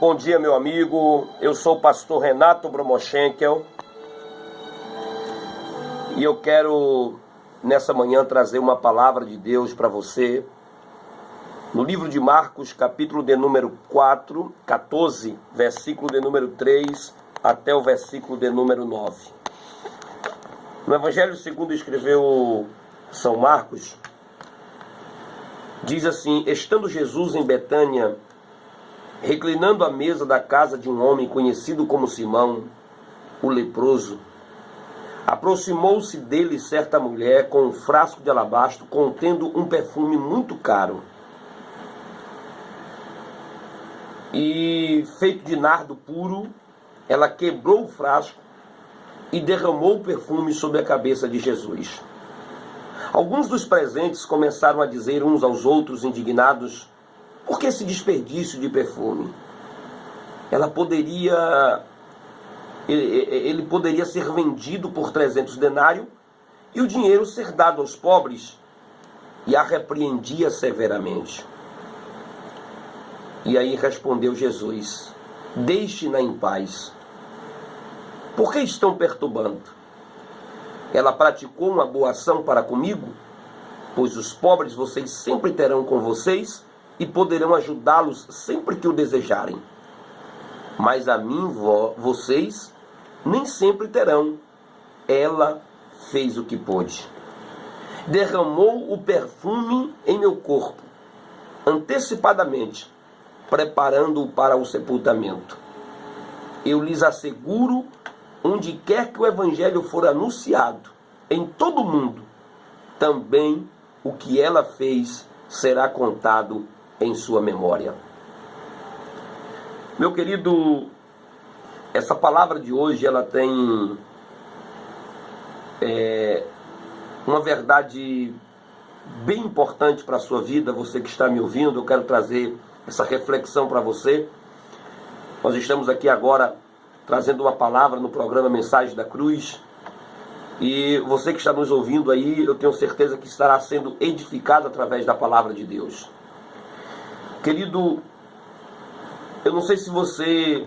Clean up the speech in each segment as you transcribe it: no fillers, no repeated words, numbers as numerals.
Bom dia, meu amigo. Eu sou o pastor Renato Bromochenkel e eu quero, nessa manhã, trazer uma palavra de Deus para você. No livro de Marcos, capítulo de número 14, versículo de número 3 até o versículo de número 9. No Evangelho segundo escreveu São Marcos, diz assim: estando Jesus em Betânia, reclinando à mesa da casa de um homem conhecido como Simão, o leproso, aproximou-se dele certa mulher com um frasco de alabastro contendo um perfume muito caro, e feito de nardo puro. Ela quebrou o frasco e derramou o perfume sobre a cabeça de Jesus. Alguns dos presentes começaram a dizer uns aos outros, indignados: por que esse desperdício de perfume? Ele poderia ser vendido por 300 denários e o dinheiro ser dado aos pobres. E a repreendia severamente. E aí respondeu Jesus: deixe-na em paz. Por que estão perturbando? Ela praticou uma boa ação para comigo, pois os pobres vocês sempre terão com vocês e poderão ajudá-los sempre que o desejarem. Mas a mim, vocês, nem sempre terão. Ela fez o que pôde. Derramou o perfume em meu corpo, antecipadamente, preparando-o para o sepultamento. Eu lhes asseguro, onde quer que o Evangelho for anunciado, em todo o mundo, também o que ela fez será contado em sua memória. Meu querido, essa palavra de hoje, ela tem uma verdade bem importante para a sua vida. Você que está me ouvindo, eu quero trazer essa reflexão para você. Nós estamos aqui agora trazendo uma palavra no programa Mensagem da Cruz. E você que está nos ouvindo aí, eu tenho certeza que estará sendo edificado através da palavra de Deus. Querido, eu não sei se você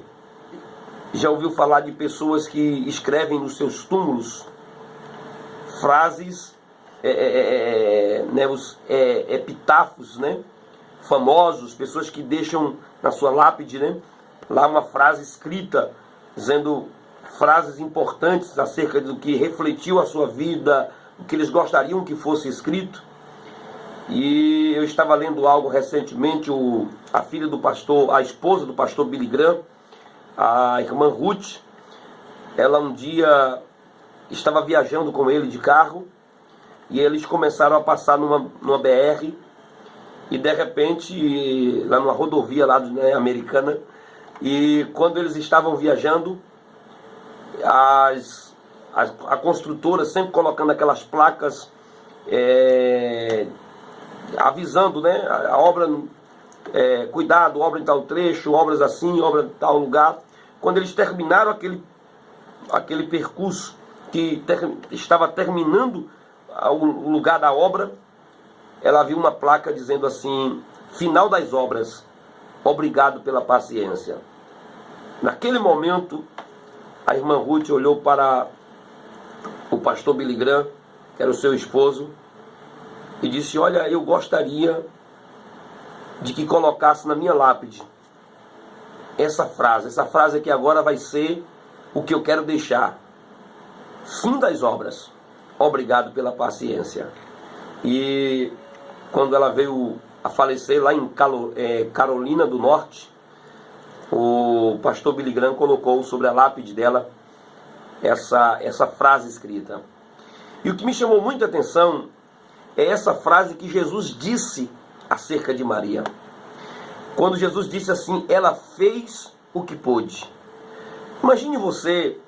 já ouviu falar de pessoas que escrevem nos seus túmulos frases, os epitáfios, famosos, pessoas que deixam na sua lápide, lá uma frase escrita, dizendo frases importantes acerca do que refletiu a sua vida, o que eles gostariam que fosse escrito. E eu estava lendo algo recentemente, a filha do pastor, a esposa do pastor Billy Graham, a irmã Ruth, ela um dia estava viajando com ele de carro, e eles começaram a passar numa BR, e de repente, lá numa rodovia lá americana, e quando eles estavam viajando, a construtora sempre colocando aquelas placas avisando, a obra, cuidado, obra em tal trecho, obras assim, obra em tal lugar. Quando eles terminaram aquele percurso que estava terminando o lugar da obra, ela viu uma placa dizendo assim: final das obras, obrigado pela paciência. Naquele momento, a irmã Ruth olhou para o pastor Billy Graham, que era o seu esposo, e disse: olha, eu gostaria de que colocasse na minha lápide essa frase que agora vai ser o que eu quero deixar. Fim das obras, obrigado pela paciência. E quando ela veio a falecer lá em Carolina do Norte, o pastor Billy Graham colocou sobre a lápide dela essa frase escrita. E o que me chamou muita atenção é essa frase que Jesus disse acerca de Maria. Quando Jesus disse assim: ela fez o que pôde. Imagine você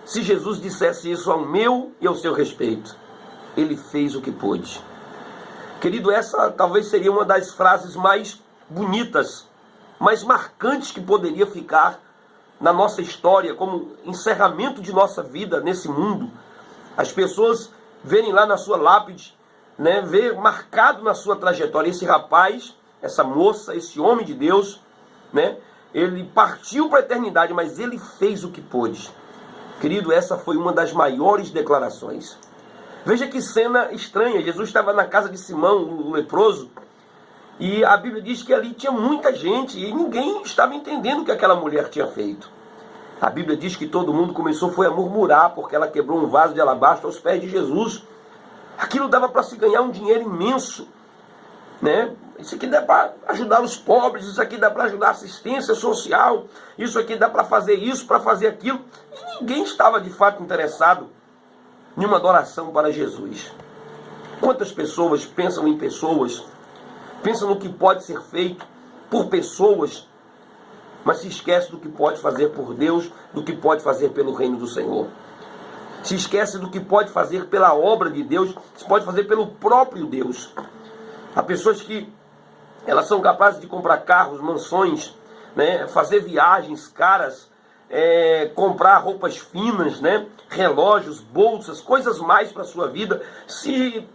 se Jesus dissesse isso ao meu e ao seu respeito. Ele fez o que pôde. Querido, essa talvez seria uma das frases mais bonitas, mais marcantes que poderia ficar na nossa história, como encerramento de nossa vida nesse mundo. As pessoas verem lá na sua lápide, ver marcado na sua trajetória esse rapaz, essa moça, esse homem de Deus, ele partiu para a eternidade, mas ele fez o que pôde. Querido, essa foi uma das maiores declarações. Veja que cena estranha. Jesus estava na casa de Simão, o leproso, e a Bíblia diz que ali tinha muita gente e ninguém estava entendendo o que aquela mulher tinha feito. A Bíblia diz que todo mundo foi a murmurar porque ela quebrou um vaso de alabastro aos pés de Jesus. Aquilo dava para se ganhar um dinheiro imenso, né? Isso aqui dá para ajudar os pobres, isso aqui dá para ajudar a assistência social, isso aqui dá para fazer isso, para fazer aquilo. E ninguém estava de fato interessado em uma adoração para Jesus. Quantas pessoas pensam em pessoas, pensam no que pode ser feito por pessoas, mas se esquece do que pode fazer por Deus, do que pode fazer pelo reino do Senhor. Se esquece do que pode fazer pela obra de Deus, se pode fazer pelo próprio Deus. Há pessoas que elas são capazes de comprar carros, mansões, né, fazer viagens caras, comprar roupas finas, né, relógios, bolsas, coisas mais para a sua vida, se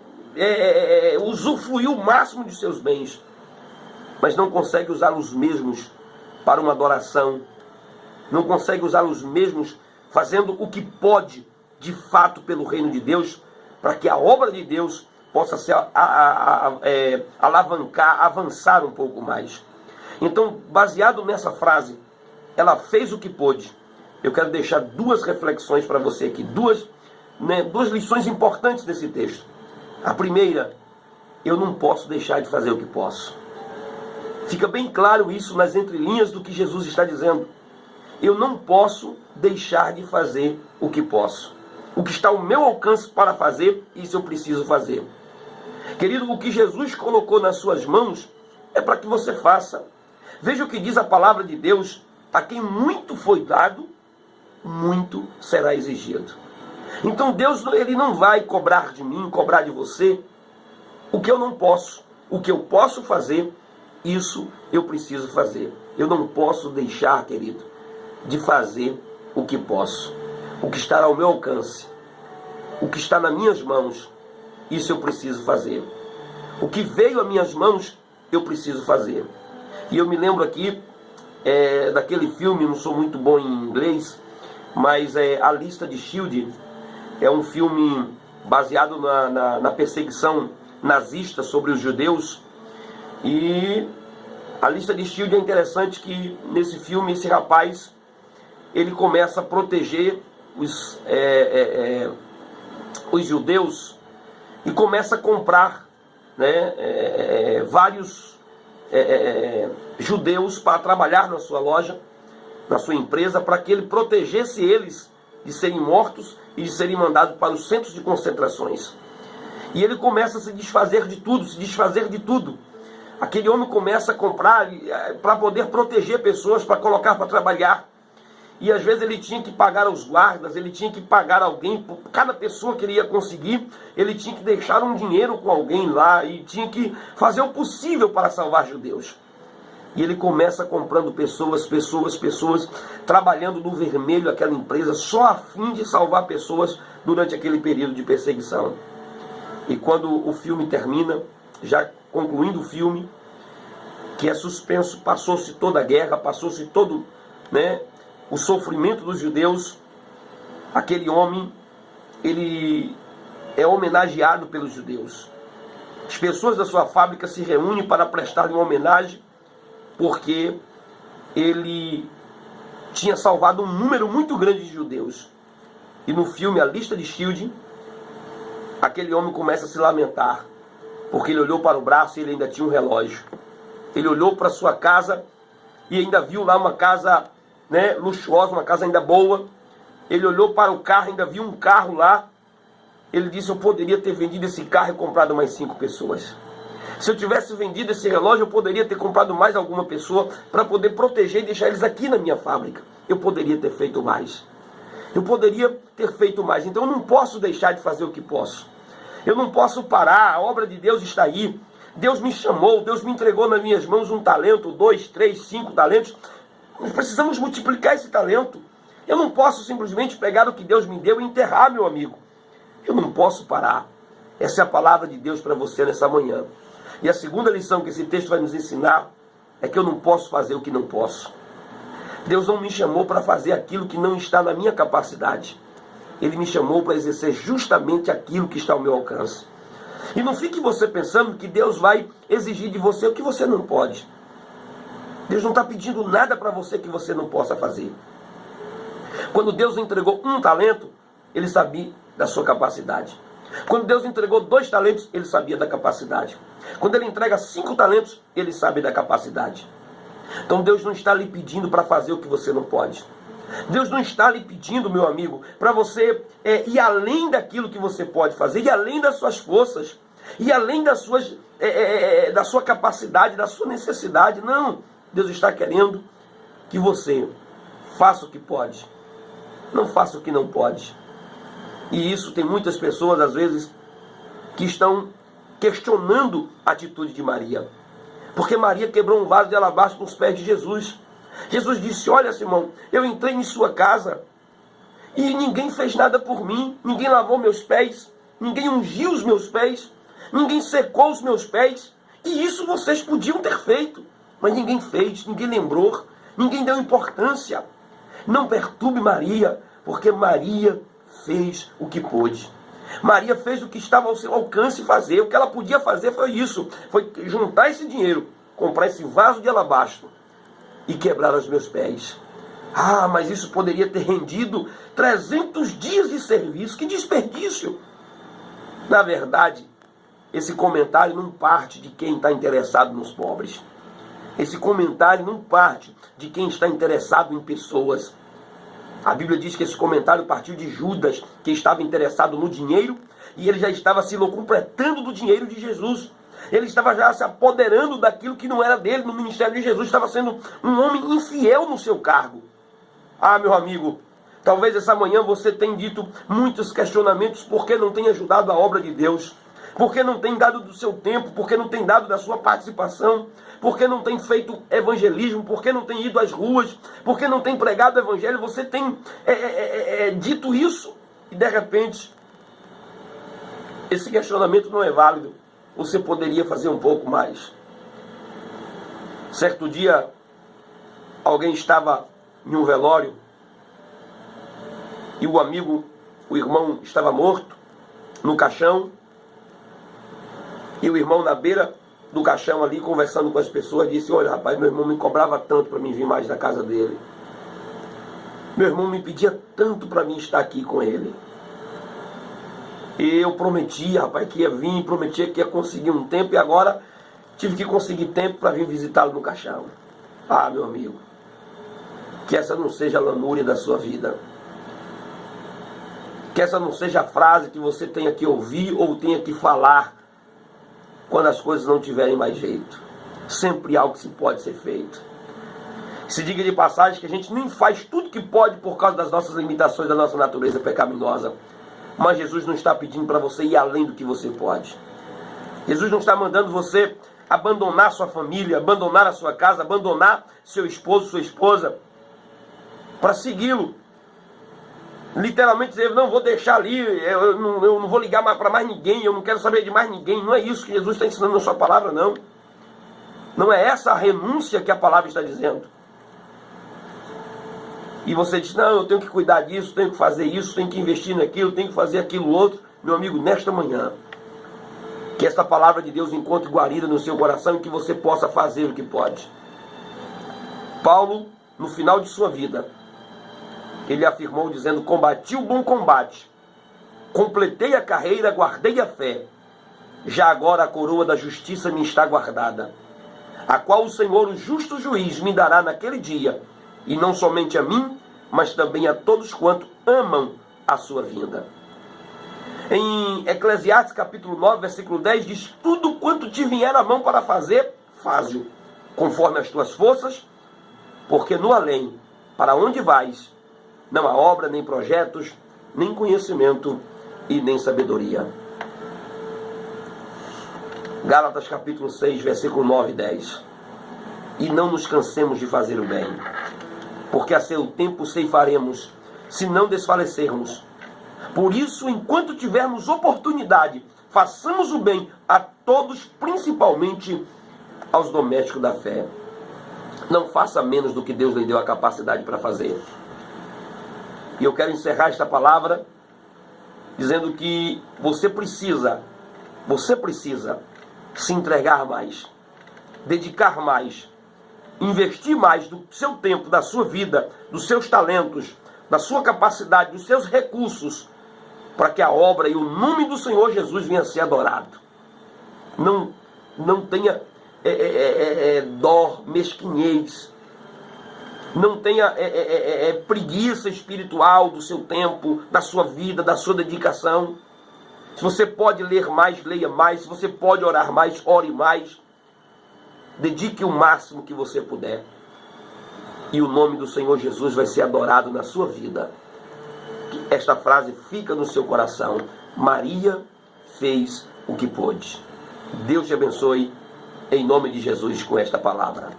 usufruir o máximo de seus bens, mas não consegue usar os mesmos para uma adoração, não consegue usar os mesmos fazendo o que pode de fato pelo reino de Deus, para que a obra de Deus possa se alavancar, avançar um pouco mais. Então, baseado nessa frase, ela fez o que pôde. Eu quero deixar duas reflexões para você aqui, duas lições importantes desse texto. A primeira, eu não posso deixar de fazer o que posso. Fica bem claro isso nas entrelinhas do que Jesus está dizendo. Eu não posso deixar de fazer o que posso. O que está ao meu alcance para fazer, isso eu preciso fazer. Querido, o que Jesus colocou nas suas mãos é para que você faça. Veja o que diz a palavra de Deus: a quem muito foi dado, muito será exigido. Então Deus, ele não vai cobrar de mim, cobrar de você o que eu não posso. O que eu posso fazer, isso eu preciso fazer. Eu não posso deixar, querido, de fazer o que posso. O que está ao meu alcance, o que está nas minhas mãos, isso eu preciso fazer. O que veio às minhas mãos, eu preciso fazer. E eu me lembro aqui daquele filme, não sou muito bom em inglês, mas A Lista de Schindler. É um filme baseado na perseguição nazista sobre os judeus. E A Lista de Schindler é interessante que nesse filme esse rapaz, ele começa a proteger os judeus e começa a comprar, né, vários judeus para trabalhar na sua loja, na sua empresa, para que ele protegesse eles de serem mortos e de serem mandados para os centros de concentrações. E ele começa a se desfazer de tudo. Aquele homem começa a comprar para poder proteger pessoas, para colocar para trabalhar. E às vezes ele tinha que pagar aos guardas, ele tinha que pagar alguém, por cada pessoa que ele ia conseguir, ele tinha que deixar um dinheiro com alguém lá e tinha que fazer o possível para salvar judeus. E ele começa comprando pessoas, trabalhando no vermelho aquela empresa, só a fim de salvar pessoas durante aquele período de perseguição. E quando o filme termina, já concluindo o filme, que é suspenso, passou-se toda a guerra, passou-se todo, né, o sofrimento dos judeus, aquele homem, ele é homenageado pelos judeus. As pessoas da sua fábrica se reúnem para prestar-lhe uma homenagem, porque ele tinha salvado um número muito grande de judeus. E no filme A Lista de Schindler, aquele homem começa a se lamentar, porque ele olhou para o braço e ele ainda tinha um relógio. Ele olhou para sua casa e ainda viu lá uma casa, né, luxuosa, uma casa ainda boa. Ele olhou para o carro, ainda viu um carro lá. Ele disse: eu poderia ter vendido esse carro e comprado mais 5 pessoas. Se eu tivesse vendido esse relógio, eu poderia ter comprado mais alguma pessoa para poder proteger e deixar eles aqui na minha fábrica. Eu poderia ter feito mais. Então eu não posso deixar de fazer o que posso. Eu não posso parar, a obra de Deus está aí. Deus me chamou, Deus me entregou nas minhas mãos um talento, 2, 3, 5 talentos. Nós precisamos multiplicar esse talento. Eu não posso simplesmente pegar o que Deus me deu e enterrar, meu amigo. Eu não posso parar. Essa é a palavra de Deus para você nessa manhã. E a segunda lição que esse texto vai nos ensinar é que eu não posso fazer o que não posso. Deus não me chamou para fazer aquilo que não está na minha capacidade. Ele me chamou para exercer justamente aquilo que está ao meu alcance. E não fique você pensando que Deus vai exigir de você o que você não pode. Deus não está pedindo nada para você que você não possa fazer. Quando Deus entregou 1 talento, Ele sabia da sua capacidade. Quando Deus entregou 2 talentos, Ele sabia da capacidade. Quando Ele entrega 5 talentos, Ele sabe da capacidade. Então Deus não está lhe pedindo para fazer o que você não pode. Deus não está lhe pedindo, meu amigo, para você ir além daquilo que você pode fazer, ir além das suas forças, ir além das suas, da sua capacidade, da sua necessidade. Não, Deus está querendo que você faça o que pode, não faça o que não pode. E isso tem muitas pessoas, às vezes, que estão questionando a atitude de Maria. Porque Maria quebrou um vaso de alabastro nos pés de Jesus. Jesus disse: olha, Simão, eu entrei em sua casa e ninguém fez nada por mim, ninguém lavou meus pés, ninguém ungiu os meus pés, ninguém secou os meus pés, e isso vocês podiam ter feito, mas ninguém fez, ninguém lembrou, ninguém deu importância. Não perturbe Maria, porque Maria fez o que pôde. Maria fez o que estava ao seu alcance fazer. O que ela podia fazer foi isso, foi juntar esse dinheiro, comprar esse vaso de alabastro e quebrar os meus pés. Ah, mas isso poderia ter rendido 300 dias de serviço. Que desperdício! Na verdade, esse comentário não parte de quem está interessado nos pobres. Esse comentário não parte de quem está interessado em pessoas. A Bíblia diz que esse comentário partiu de Judas, que estava interessado no dinheiro, e ele já estava se locupletando do dinheiro de Jesus. Ele estava já se apoderando daquilo que não era dele no ministério de Jesus. Estava sendo um homem infiel no seu cargo. Ah, meu amigo, talvez essa manhã você tenha dito muitos questionamentos porque não tem ajudado a obra de Deus. Porque não tem dado do seu tempo, porque não tem dado da sua participação, porque não tem feito evangelismo, porque não tem ido às ruas, porque não tem pregado o evangelho. Você tem dito isso e de repente esse questionamento não é válido. Você poderia fazer um pouco mais. Certo dia, alguém estava em um velório e o amigo, o irmão, estava morto no caixão. E o irmão na beira do caixão ali, conversando com as pessoas, disse: olha, rapaz, meu irmão me cobrava tanto para mim vir mais na casa dele. Meu irmão me pedia tanto para mim estar aqui com ele. E eu prometia, rapaz, que ia vir, prometia que ia conseguir um tempo, e agora tive que conseguir tempo para vir visitá-lo no caixão. Ah, meu amigo, que essa não seja a lamúria da sua vida. Que essa não seja a frase que você tenha que ouvir ou tenha que falar quando as coisas não tiverem mais jeito. Sempre algo que se pode ser feito. Se diga de passagem que a gente nem faz tudo que pode por causa das nossas limitações, da nossa natureza pecaminosa. Mas Jesus não está pedindo para você ir além do que você pode. Jesus não está mandando você abandonar sua família, abandonar a sua casa, abandonar seu esposo, sua esposa, para segui-lo. Literalmente dizer: não vou deixar ali, eu não vou ligar para mais ninguém, eu não quero saber de mais ninguém. Não é isso que Jesus está ensinando na sua palavra, não. Não é essa a renúncia que a palavra está dizendo. E você diz: não, eu tenho que cuidar disso, tenho que fazer isso, tenho que investir naquilo, tenho que fazer aquilo outro. Meu amigo, nesta manhã, que esta palavra de Deus encontre guarida no seu coração e que você possa fazer o que pode. Paulo, no final de sua vida, ele afirmou dizendo: combati o bom combate, completei a carreira, guardei a fé. Já agora a coroa da justiça me está guardada, a qual o Senhor, o justo juiz, me dará naquele dia, e não somente a mim, mas também a todos quanto amam a sua vinda. Em Eclesiastes capítulo 9, versículo 10, diz: tudo quanto te vier à mão para fazer, faz-o, conforme as tuas forças, porque no além, para onde vais, não há obra, nem projetos, nem conhecimento e nem sabedoria. Gálatas capítulo 6, versículo 9 e 10. E não nos cansemos de fazer o bem, porque a seu tempo ceifaremos, se não desfalecermos. Por isso, enquanto tivermos oportunidade, façamos o bem a todos, principalmente aos domésticos da fé. Não faça menos do que Deus lhe deu a capacidade para fazer. E eu quero encerrar esta palavra dizendo que você precisa se entregar mais, dedicar mais, investir mais do seu tempo, da sua vida, dos seus talentos, da sua capacidade, dos seus recursos, para que a obra e o nome do Senhor Jesus venha a ser adorado. Não tenha dó, mesquinhez. Não tenha preguiça espiritual do seu tempo, da sua vida, da sua dedicação. Se você pode ler mais, leia mais. Se você pode orar mais, ore mais. Dedique o máximo que você puder. E o nome do Senhor Jesus vai ser adorado na sua vida. Esta frase fica no seu coração. Maria fez o que pôde. Deus te abençoe em nome de Jesus com esta palavra.